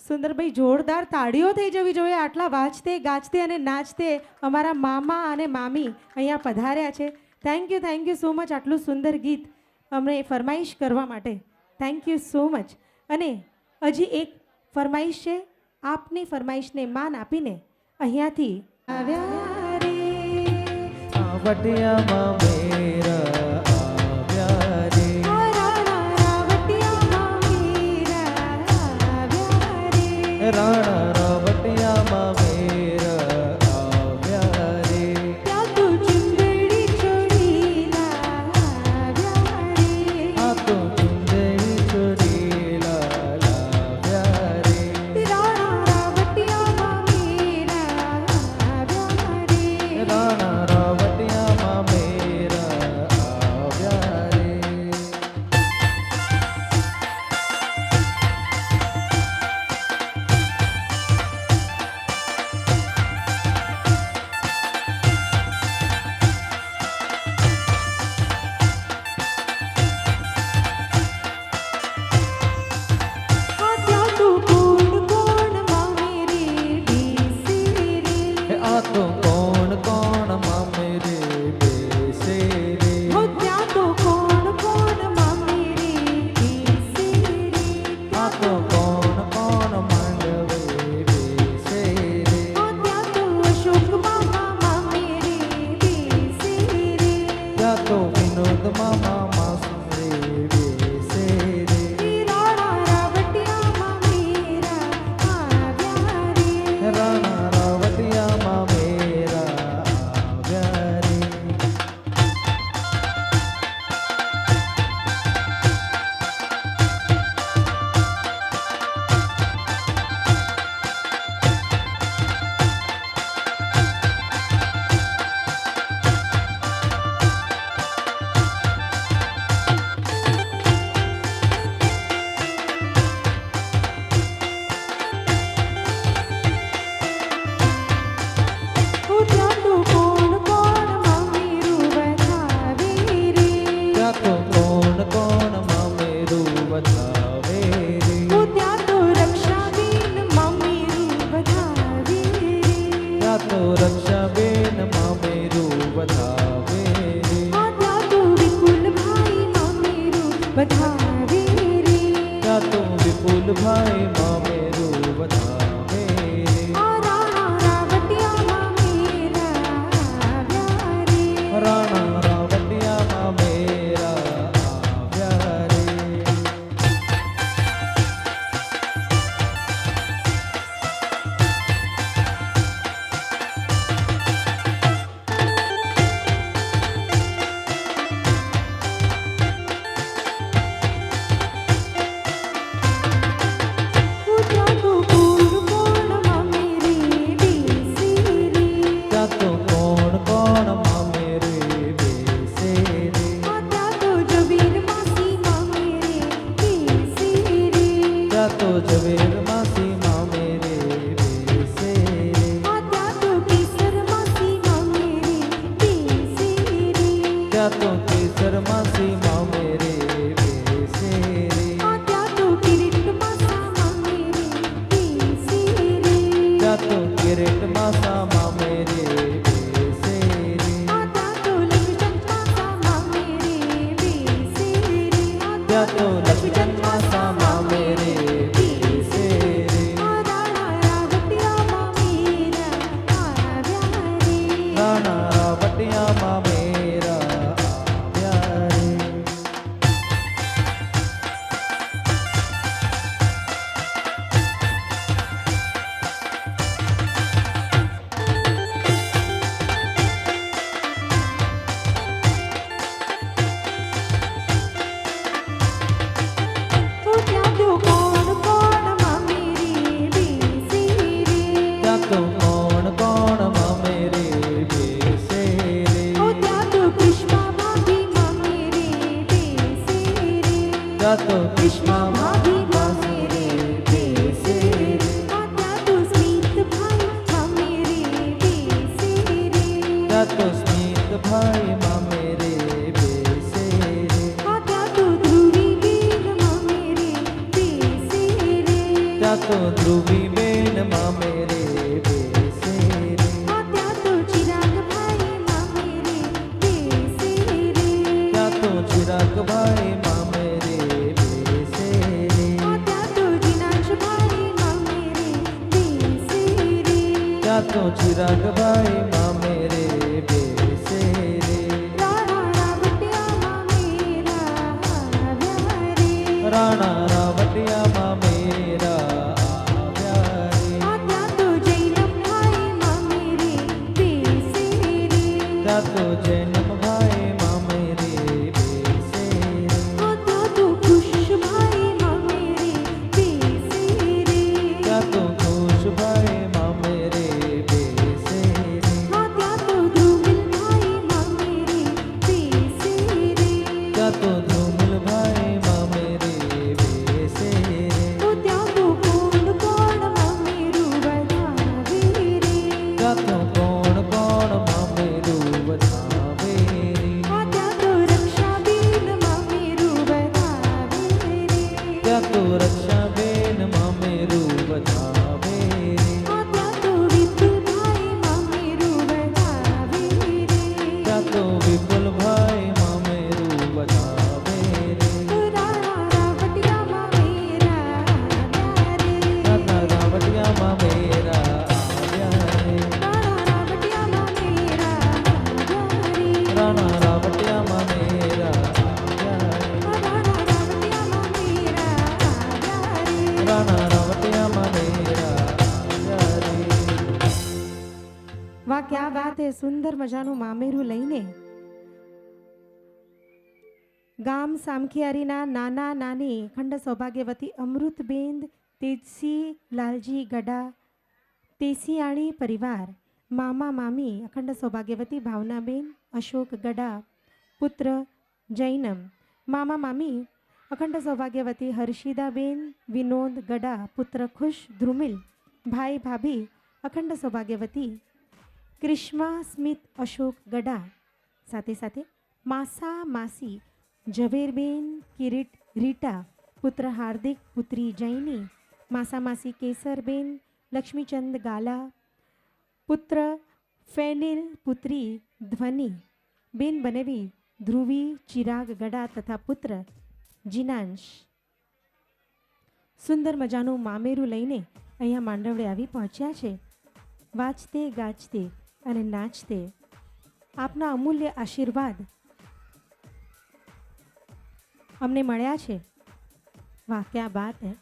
સુંદરભાઈ જોરદાર તાળીઓ થઈ જવી જોઈએ. આટલા વાંચતે ગાજતે અને નાચતે અમારા મામા અને મામી અહીંયા પધાર્યા છે. થેન્ક યુ સો મચ આટલું સુંદર ગીત અમને ફરમાઈશ કરવા માટે. Thank you so much. અને હજી એક ફરમાઈશ છે. આપની ફરમાઈશને માન આપીને અહીંયાથી આવ્યા રે આવડિયામાં મેરા આવ્યા રે રાણા રાવટિયામાં મેરા આવ્યા રે ત્યાં તું ચુંદડી છોડી લાવ્યા રે આ તો ચુંદડી છોડી લાવ્યા રે રાણા રાવટિયામાં મેરા આવ્યા રે રાણા રાવટિયામાં મેરા આવ્યા રે ત્યાં તું કોણ કોણ મામેરી ડીસી રે આ તો કોણ કોણ માં મેરે બેસે રે હો ત્યાં તું કોણ કોણ મામેરી ડીસી રે આ તો કોણ કોણ માંડવે બેસે રે હો ત્યાં તું અશોક મામા મામેરી ડીસી રે ત્યાં તો વિનોદ મામા માસુરે બેસે રે રાણા રાવટિયામાં મેરા આવ્યા રે રાણા રાવટિયામાં મેરા આવ્યા રે હો ત્યાં તું કોણ કોણ મામેરું બતાવે રે ત્યાં તો કોણ કોણ માં મેરું બતાવે રે હો ત્યાં તો રક્ષાબેન મામેરું બતાવે રે ત્યાં તો રક્ષાબેન માં મેરું બતાવે રે હા ત્યાં તો વિપુલભાઈ મામેરું બતાવે રે ત્યાં તો વિપુલભાઈ માં મેરું બતાવે રે આ રાણા રાવટિયામાં મેરા આવ્યા રે રાણા રાવટિયામાં મેરા આવ્યા રે હો ત્યાં તો કોણ કોણ મામેરી ડીસી રે ત્યાં તો કોણ કોણ માં મેરે બેસે રે હા ત્યાં તો જબીર માસી મામેરી ડીસી રે ત્યાં તો ઝવેર માસી માં મેરે બેસે રે હા ત્યાં તો કેસર માસી મામેરી ડીસી રે ત્યાં તો કેસર માસી માં મેરે બેસે રે હા ત્યાં તો કિરીટ માસા મામેરી ડીસી રે ત્યાં તો કિરીટ માસા માં મેરે બેસે રે હા ત્યાં તો લક્ષ્મણ માસા મામેરી ડીસી રે ત્યાં તો લક્ષ્મણ માસા માં મેરે બેસે રે હા રાણા રાવટિયામાં મેરા આવ્યા રે રાણા રાવટિયામાં મેરા આવ્યા રે તો ધ્રુવી બેન મામે રે બેસે રે ત્યાં તો ચિરાગભાઈ મામે રે બેસે રે ત્યાં તો ચિરાગભાઈ મામે રે બેસે રે ત્યાં તો જીનાશભાઈ મામે રે બેસે રે ત્યાં તો ચિરાગભાઈ મામે રે બેસે રે રાણા રાવટિયા મામેરા આવ્યા રે રાણા રાવટિયામાં મેરા આવ્યા રે ત્યાં તો જૈનમભાઈ મામે રે બેસે રે ત્યાં તો જૈનમભાઈ મામે રે બેસે રે ત્યાં તો ખુશભાઈ મામે રે બેસે રે ત્યાં તો ખુશભાઈ મામે રે બેસે રે ત્યાં તો ધ્રુવિલભાઈ મામે રે બેસે રે ત્યાં તો ધ્રુમિલભાઈ મામે રે બેસે રે ત્યાં તો કોણ કોણ મામેરું વધાવે રે ત્યાં તો કોણ કોણ મામેરું વધાવે રે ત્યાં તો રક્ષાબેન મામેરું વધાવે રે ત્યાં તો રક્ષાબેન મામેરું વધાવે રે ત્યાં તો વિપુલભાઈ મામેરું વધાવે રે ત્યાં તો વિપુલભાઈ મામેરું વધાવે રે રાણા રાવટિયા મામેરા આવ્યા રે રાણા રાવટિયામાં મેરા આવ્યા રે રાણા રાવટિયામાં મેરા આવ્યા રે રાણા રાવટિયામાં મેરા આવ્યા રે રાણા રાવટિયામાં મેરા આવ્યા રે વાહ ક્યા વાત હે સુંદર મજાનું મામેરું લઈને ગામ સામખિયારીના નાના નાની અખંડ સૌભાગ્યવતી અમૃતબેન તેજસી લાલજી ગડા તેસિયાણી પરિવાર મામા મામી અખંડ સૌભાગ્યવતી ભાવનાબેન અશોક ગડા પુત્ર જૈનમ મામા મામી અખંડ સૌભાગ્યવતી હર્ષિદાબેન વિનોદ ગડા પુત્ર ખુશ ધ્રુમિલ ભાઈ ભાભી અખંડ સૌભાગ્યવતી ક્રિશ્મા સ્મિત અશોક ગડા સાથે સાથે માસા માસી ઝવેરબેન કિરીટ રીટા પુત્ર હાર્દિક પુત્રી જૈની માસા માસી કેસરબેન લક્ષ્મીચંદ ગાલા પુત્ર ફેનિલ પુત્રી ધ્વનિ બેન બનેવી ધ્રુવી ચિરાગ ગડા તથા પુત્ર જીનાંશ સુંદર મજાનું મામેરું લઈને અહીંયા માંડવડે આવી પહોંચ્યા છે. વાંચતે ગાજતે અને નાચતે આપના અમૂલ્ય આશીર્વાદ અમને મળ્યા છે. વાહ ક્યા બાત હૈ.